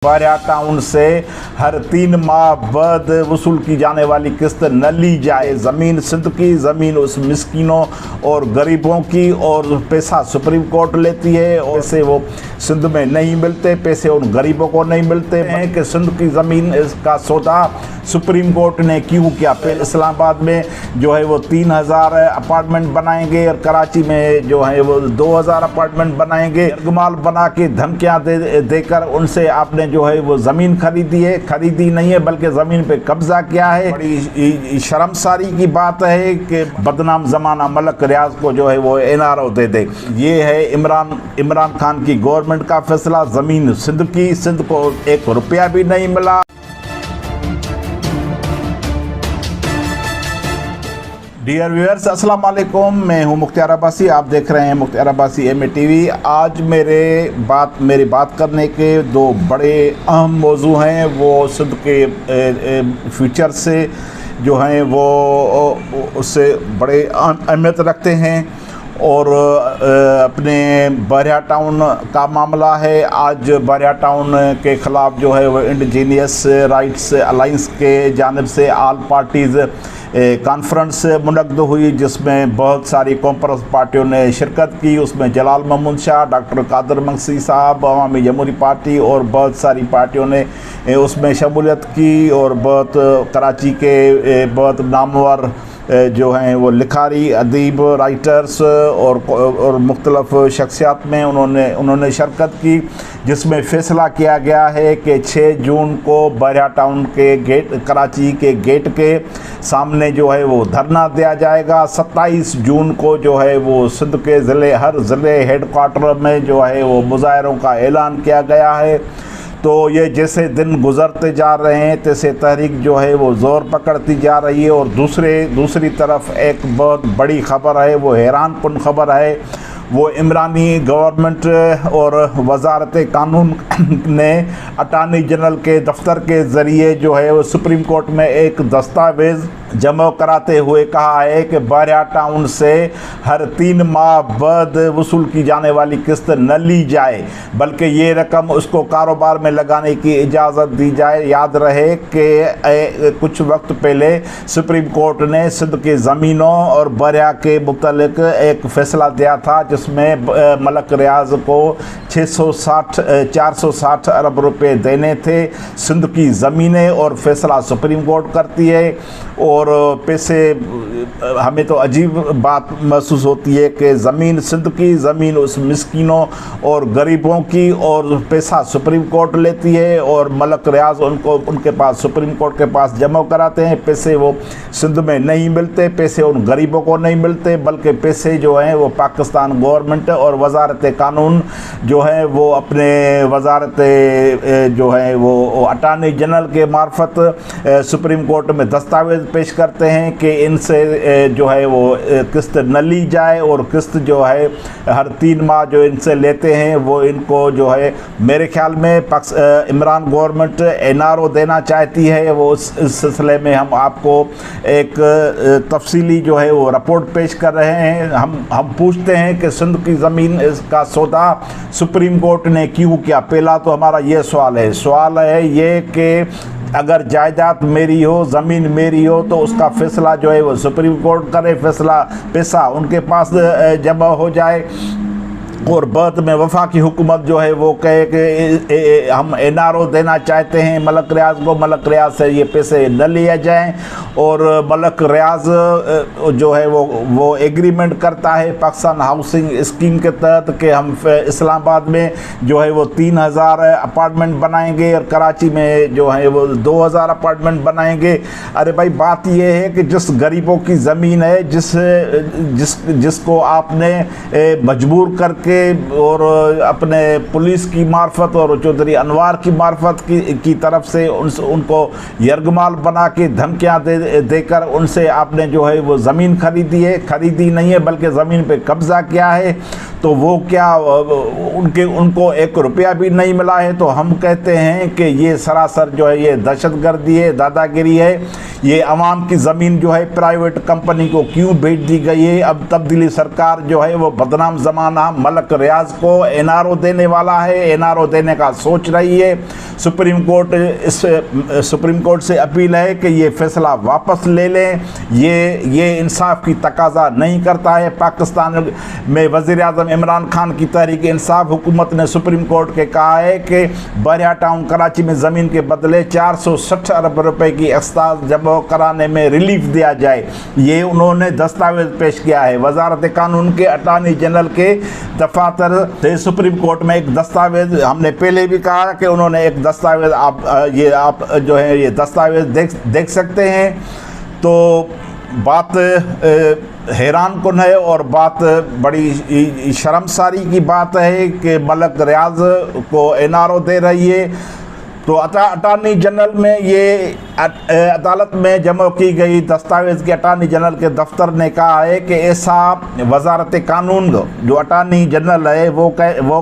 बारिया town से हर 3 माह बाद वसूल की जाने वाली किस्त न ली जाए। ज़मीन सिंध की, ज़मीन उस मिस्किनों और गरीबों की, और पैसा सुप्रीम कोर्ट लेती है और पैसे वो सिंध में नहीं मिलते, पैसे उन गरीबों को नहीं मिलते हैं कि सिंध की ज़मीन का सौदा सुप्रीम कोर्ट ने क्यों किया। फिर इस्लामाबाद में जो है वो 3000 अपार्टमेंट बनाएंगे और कराची में जो है वो 2000 अपार्टमेंट बनाएंगे। यरगमाल बना के धमकियाँ देकर उनसे आपने जो है वो ज़मीन खरीदी है, खरीदी नहीं है बल्कि ज़मीन पे कब्जा किया है। बड़ी शर्मसारी की बात है कि बदनाम ज़माना मलक रियाज को जो है वो एनआरओ दे दे। ये है इमरान खान की गवर्नमेंट का फैसला। ज़मीन सिंध की, सिंध को 1 रुपया भी नहीं मिला। डियर व्यूअर्स, अस्सलाम वालेकुम। मैं हूं मुख्तार अब्बासी, आप देख रहे हैं मुख्तार अब्बासी एमए टीवी। आज मेरी बात करने के 2 बड़े अहम मौजू हैं। वो सिंध के फ्यूचर से जो हैं वो उससे बड़े अहमियत रखते हैं और अपने बारिया टाउन का मामला है। आज बारिया टाउन के ख़िलाफ़ जो है वो इंडिजीनियस राइट्स अलाइंस के जानिब से ऑल पार्टीज़ कॉन्फ्रेंस मुनक़्क़द हुई, जिसमें बहुत सारी कॉम्प्रेस पार्टियों ने शिरकत की। उसमें जलाल महमूद शाह, डॉक्टर कादर मंगसी साहब, अवामी जमहूरी पार्टी और बहुत सारी पार्टियों ने उसमें शमूलियत की। और बहुत कराची के बहुत नामवर जो हैं वो लिखारी, अदीब, राइटर्स और मुख्तलफ़ शख्सियात में उन्होंने शिरकत की, जिसमें फ़ैसला किया गया है कि 6 जून को बारिया टाउन के गेट, कराची के गेट के सामने जो है वो धरना दिया जाएगा। 27 जून को जो है वो सिंध के हर ज़िले हेडक्वार्टर में जो है वो मुज़ाहरों का ऐलान किया गया है। तो ये जैसे दिन गुज़रते जा रहे हैं तैसे तहरीक जो है वो ज़ोर पकड़ती जा रही है। और दूसरी तरफ एक बहुत बड़ी ख़बर है, वो हैरान कुन ख़बर है। वो इमरानी गवर्नमेंट और वज़ारत कानून ने अटार्नी जनरल के दफ्तर के ज़रिए जो है वो सुप्रीम कोर्ट में एक दस्तावेज़ जमा कराते हुए कहा है कि बारिया टाउन से हर 3 माह बाद वसूल की जाने वाली किस्त न ली जाए, बल्कि ये रकम उसको कारोबार में लगाने की इजाज़त दी जाए। याद रहे कि कुछ वक्त पहले सुप्रीम कोर्ट ने सिंध की ज़मीनों और बारिया के मुतल्लिक एक फ़ैसला दिया था, जिसमें मलक रियाज को 460 अरब रुपए देने थे। सिंध की ज़मीनें और फ़ैसला सुप्रीम कोर्ट करती है। और पैसे, हमें तो अजीब बात महसूस होती है कि ज़मीन सिंध की, ज़मीन उस मिस्किनों और गरीबों की, और पैसा सुप्रीम कोर्ट लेती है और मलक रियाज उनके पास सुप्रीम कोर्ट के पास जमा कराते हैं। पैसे वो सिंध में नहीं मिलते, पैसे उन गरीबों को नहीं मिलते, बल्कि पैसे जो हैं वो पाकिस्तान गवर्नमेंट और वज़ारत कानून जो है वो अपने वज़ारत जो है वो अटार्नी जनरल के मार्फत सुप्रीम कोर्ट में दस्तावेज़ पेश करते हैं कि इनसे जो है वो किस्त न ली जाए। और किस्त जो है हर 3 माह जो इनसे लेते हैं वो इनको जो है मेरे ख्याल में इमरान गवर्नमेंट एनआरओ देना चाहती है। वो इस सिलसिले में हम आपको एक तफसीली जो है वो रिपोर्ट पेश कर रहे हैं। हम पूछते हैं कि सिंध की ज़मीन का सौदा सुप्रीम कोर्ट ने क्यों किया। पहला तो हमारा ये सवाल है ये कि अगर जायदाद मेरी हो, ज़मीन मेरी हो, तो उसका फ़ैसला जो है वो सुप्रीम कोर्ट करे, पैसा उनके पास जमा हो जाए। और बाद में वफाकी हुकूमत जो है वो कहे कि हम एनआरओ देना चाहते हैं मलक रियाज को, मलक रियाज से ये पैसे न लिए जाएं। और मलक रियाज जो है वो एग्रीमेंट करता है पाकिस्तान हाउसिंग स्कीम के तहत कि हम इस्लामाबाद में जो है वो 3000 अपार्टमेंट बनाएंगे और कराची में जो है वो 2000 अपार्टमेंट बनाएंगे। अरे भाई, बात ये है कि जिस गरीबों की ज़मीन है, जिसको आपने मजबूर करके और अपने पुलिस की मार्फत और चौधरी अनवार की मार्फत की तरफ से उनको यरगमाल बना के धमकियाँ देकर उनसे आपने जो है वो ज़मीन खरीदी नहीं है बल्कि ज़मीन पे कब्ज़ा किया है, तो वो क्या उनको 1 रुपया भी नहीं मिला है। तो हम कहते हैं कि ये सरासर जो है ये दहशतगर्दी है, दादागिरी है। ये अवाम की ज़मीन जो है प्राइवेट कंपनी को क्यों बेच दी गई है। अब तब्दीली सरकार जो है वो बदनाम ज़माना मलक रियाज को एनआरओ देने वाला है, एनआरओ देने का सोच रही है। सुप्रीम कोर्ट से अपील है कि ये फैसला वापस ले लें। ये इंसाफ की तकाजा नहीं करता है। पाकिस्तान में वज़ीर आज़म इमरान खान की तहरीक इंसाफ हुकूमत ने सुप्रीम कोर्ट के कहा है कि बहरिया टाउन कराची में ज़मीन के बदले 460 अरब रुपए की अख्तार जमा कराने में रिलीफ दिया जाए। ये उन्होंने दस्तावेज पेश किया है। वजारत कानून के अटॉर्नी जनरल के दफातर से सुप्रीम कोर्ट में एक दस्तावेज, हमने पहले भी कहा कि उन्होंने एक दस्तावेज आप जो है ये दस्तावेज देख सकते हैं। तो बात हैरान कुन है और बात बड़ी शर्मसारी की बात है कि मलक रियाज को एनआरओ दे रही है। तो अटॉर्नी जनरल में ये अदालत में जमा की गई दस्तावेज़ के अटॉर्नी जनरल के दफ्तर ने कहा है कि ऐसा वजारत कानून जो अटॉर्नी जनरल है वो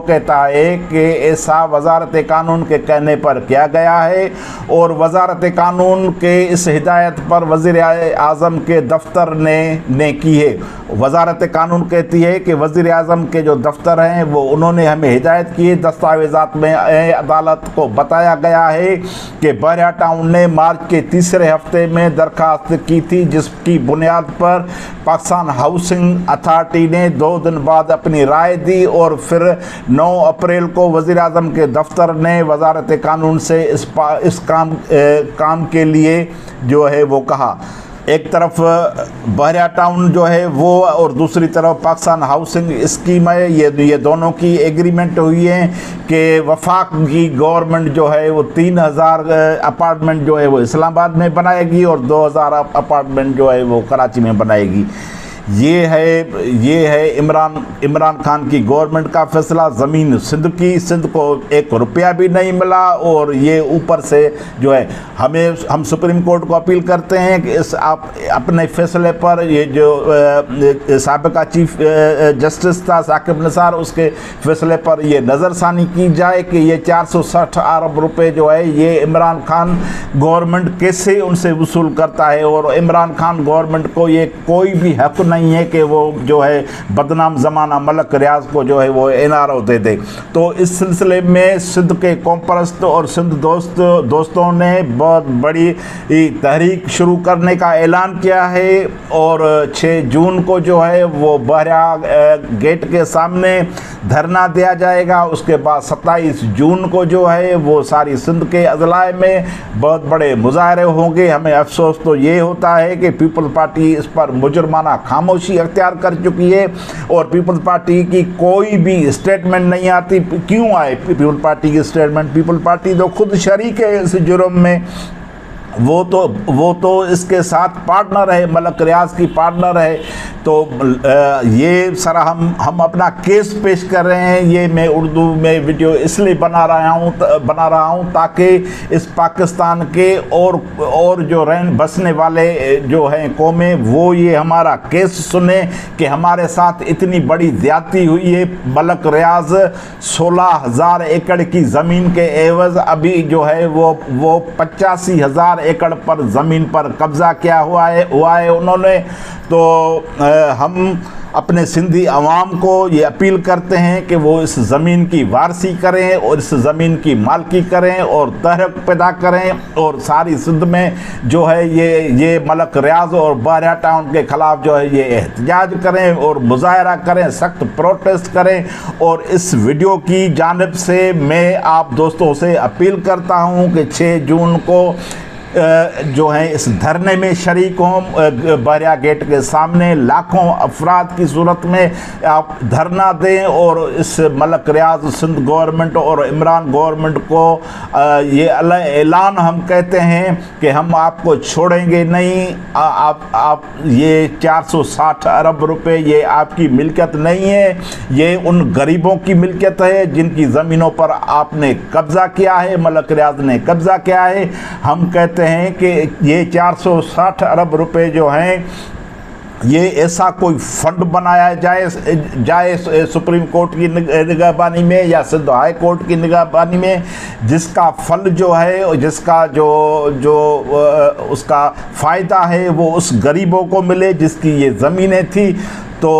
कहता है कि ऐसा वजारत कानून के कहने पर किया गया है और वजारत कानून के इस हिदायत पर वज़ीर आज़म के दफ्तर ने की है। वजारत कानून कहती है कि वज़ीर आज़म के जो दफ्तर हैं वो उन्होंने हमें हिदायत की है। दस्तावेज़ात में अदालत को बताया गया है कि बहरिया टाउन ने मार्च के तीसरे हफ्ते में दरखास्त की थी, जिसकी बुनियाद पर पाकिस्तान हाउसिंग अथॉरिटी ने 2 दिन बाद अपनी राय दी और फिर 9 अप्रैल को वज़ीर आज़म के दफ्तर ने वजारत कानून से इस काम के लिए जो है वो कहा। एक तरफ बहरिया टाउन जो है वो और दूसरी तरफ पाकिस्तान हाउसिंग स्कीम है। ये दोनों की एग्रीमेंट हुई है कि वफाक की गवर्नमेंट जो है वो 3000 अपार्टमेंट जो है वो इस्लामाबाद में बनाएगी और 2000 अपार्टमेंट जो है वो कराची में बनाएगी। ये है इमरान खान की गवर्नमेंट का फैसला। ज़मीन सिंध को 1 रुपया भी नहीं मिला और ये ऊपर से जो है हम सुप्रीम कोर्ट को अपील करते हैं कि आप अपने फैसले पर ये जो साबिका चीफ जस्टिस था साकिब निसार, उसके फैसले पर ये नज़रसानी की जाए कि ये 460 अरब रुपए जो है ये इमरान खान गवर्नमेंट कैसे उनसे वसूल करता है और इमरान खान गवर्नमेंट को ये कोई भी हक नहीं है कि वो जो है बदनाम ज़माना मलक रियाज को जो है वो एनआरओ दे दे। तो इस सिलसिले में सिंध के कॉमपरस्त और सिंध दोस्तों ने बहुत बड़ी तहरीक शुरू करने का ऐलान किया है और 6 जून को जो है वो बहरिया गेट के सामने धरना दिया जाएगा। उसके बाद 27 जून को जो है वो सारी सिंध के अजलाए में बहुत बड़े मुजाहरे होंगे। हमें अफसोस तो ये होता है कि पीपल्स पार्टी इस पर मुजरमाना खामोशी अख्तियार कर चुकी है और पीपल्स पार्टी की कोई भी स्टेटमेंट नहीं आती। क्यों आए पीपल्स पार्टी की स्टेटमेंट? पीपल्स पार्टी तो खुद शरीक है इस जुर्म में। वो तो इसके साथ पार्टनर है, मलक रियाज की पार्टनर है। तो ये सारा हम अपना केस पेश कर रहे हैं। ये मैं उर्दू में वीडियो इसलिए बना रहा हूँ ताकि इस पाकिस्तान के और जो बसने वाले जो हैं कौमें वो ये हमारा केस सुने कि हमारे साथ इतनी बड़ी ज़्यादती हुई है। मलक रियाज 16,000 एकड़ की ज़मीन के एवज़ अभी जो है वो 85,000 एकड़ पर ज़मीन पर कब्ज़ा किया हुआ है उन्होंने। तो हम अपने सिंधी अवाम को ये अपील करते हैं कि वो इस ज़मीन की वारसी करें और इस ज़मीन की मालकी करें और तहरीक पैदा करें और सारी सिंध में जो है ये मलक रियाज और बहरिया टाउन के ख़िलाफ़ जो है ये एहतजाज करें और मुजाहरा करें, सख्त प्रोटेस्ट करें। और इस वीडियो की जानिब से मैं आप दोस्तों से अपील करता हूँ कि 6 जून को जो है इस धरने में शरीक हों। बहरिया गेट के सामने लाखों अफराद की सूरत में आप धरना दें और इस मलक रियाज सिंध गवर्नमेंट और इमरान गवर्नमेंट को ये ऐलान हम कहते हैं कि हम आपको छोड़ेंगे नहीं। आप ये 460 अरब रुपए ये आपकी मिल्कियत नहीं है, ये उन गरीबों की मिल्कियत है जिनकी ज़मीनों पर आपने कब्ज़ा किया है, मलक रियाज ने कब्ज़ा किया है। हम कहते हैं कि ये 460 अरब रुपए जो हैं ये ऐसा कोई फंड बनाया जाए सुप्रीम कोर्ट की निगरानी में या सिंध हाई कोर्ट की निगरानी में, जिसका फल जो है, जिसका जो उसका फ़ायदा है वो उस गरीबों को मिले जिसकी ये ज़मीनें थी। तो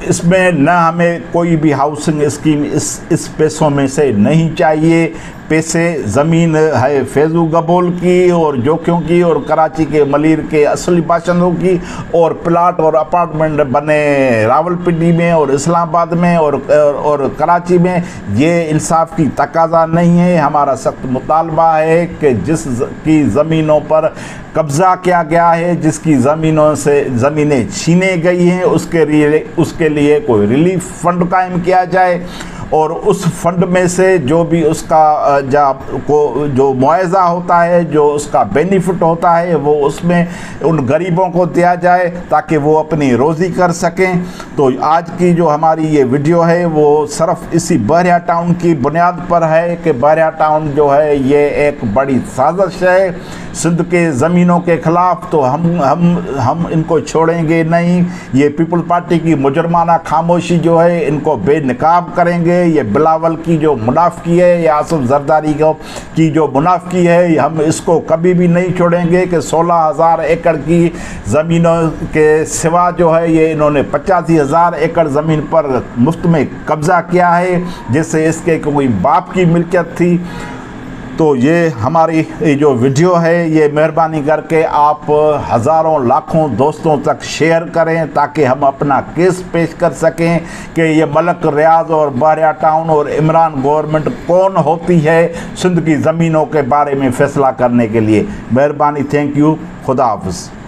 इसमें न हमें कोई भी हाउसिंग स्कीम इस पैसों में से नहीं चाहिए। पैसे ज़मीन है फैज़ू गबोल की और जोखियों की और कराची के मलीर के असली बाशिंदों की, और प्लाट और अपार्टमेंट बने रावलपिंडी में और इस्लामाबाद में और कराची में। ये इंसाफ की तकाजा नहीं है। हमारा सख्त मुतालबा है कि जिसकी ज़मीनों पर कब्ज़ा किया गया है, जिसकी ज़मीनों से ज़मीनें छीने गई हैं, उसके लिए कोई रिलीफ फंड कायम किया जाए और उस फंड में से जो भी उसका जो मुआवजा होता है, जो उसका बेनिफिट होता है, वो उसमें उन गरीबों को दिया जाए ताकि वो अपनी रोज़ी कर सकें। तो आज की जो हमारी ये वीडियो है वो सिर्फ इसी बहरिया टाउन की बुनियाद पर है कि बहरिया टाउन जो है ये एक बड़ी साजिश है सिंध के ज़मीनों के ख़िलाफ़। तो हम इनको छोड़ेंगे नहीं। ये पीपल पार्टी की मुजरमाना खामोशी जो है इनको बेनकाब करेंगे। ये बिलावल की जो मुनाफकी है या आसिफ जरदारी की जो मुनाफकी है, हम इसको कभी भी नहीं छोड़ेंगे कि 16,000 एकड़ की ज़मीनों के सिवा जो है ये इन्होंने 85,000 एकड़ ज़मीन पर मुफ्त में कब्ज़ा किया है, जिससे इसके कोई बाप की मिल्कियत थी। तो ये हमारी जो वीडियो है ये मेहरबानी करके आप हज़ारों लाखों दोस्तों तक शेयर करें ताकि हम अपना केस पेश कर सकें कि ये मलक रियाज और बहरिया टाउन और इमरान गवर्नमेंट कौन होती है सिंध की ज़मीनों के बारे में फ़ैसला करने के लिए। मेहरबानी, थैंक यू, खुदा हाफ़िज़।